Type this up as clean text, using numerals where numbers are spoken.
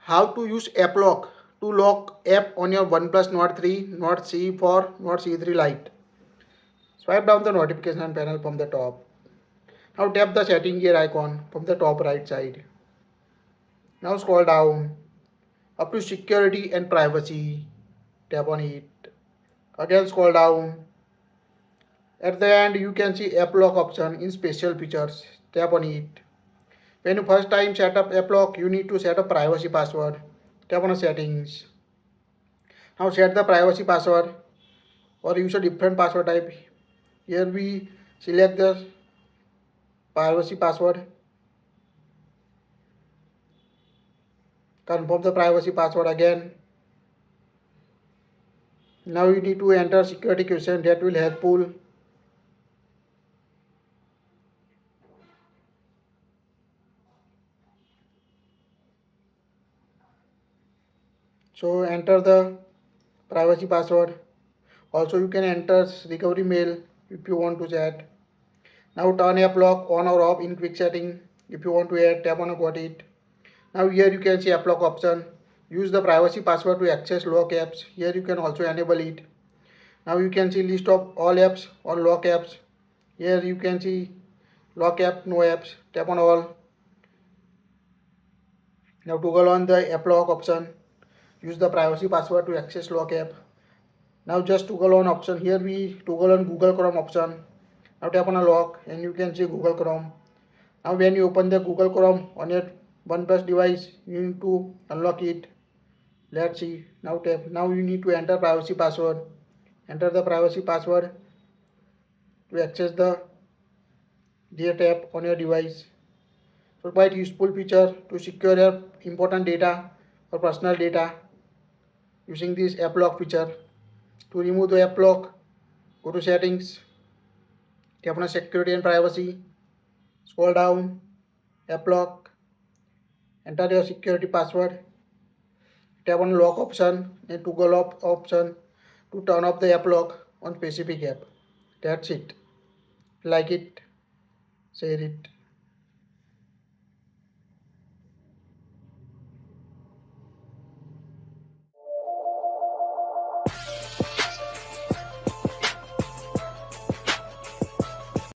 how to use app lock to lock app on your OnePlus Nord 3, Nord CE for Nord CE3 Lite. Swipe down the notification panel from the top. Now tap the setting gear icon from the top right side. Now scroll down up to security and privacy. Tap on it. Again scroll down. At the end you can see app lock option in special features. Tap on it. When you first time set up app lock, you need to set a privacy password. Tap on settings. Now set the privacy password or use a different password type. Here we select the privacy password. Confirm the privacy password again. Now you need to enter security question that will helpful. So enter the privacy password. Also you can enter recovery mail if you want to chat. Now turn app lock on or off in quick setting. If you want to add, tap on got it. Now here you can see app lock option. Use the privacy password to access lock apps. Here you can also enable it. Now you can see list of all apps or lock apps. Here you can see lock app, no apps. Tap on all. Now toggle on the app lock option. Use the privacy password to access lock app. Now just toggle on option. Here we toggle on Google Chrome option. Now tap on a lock and you can see Google Chrome. Now when you open the Google Chrome on your OnePlus device, you need to unlock it. Let's see. Now tap. Now you need to enter privacy password. Enter the privacy password to access the data app on your device. So quite useful feature to secure your important data or personal data using this app lock feature. To remove the app lock, go to settings, tap on security and privacy, scroll down, app lock, enter your security password, tap on lock option and toggle off option to turn off the app lock on specific app. That's it. Like it, share it.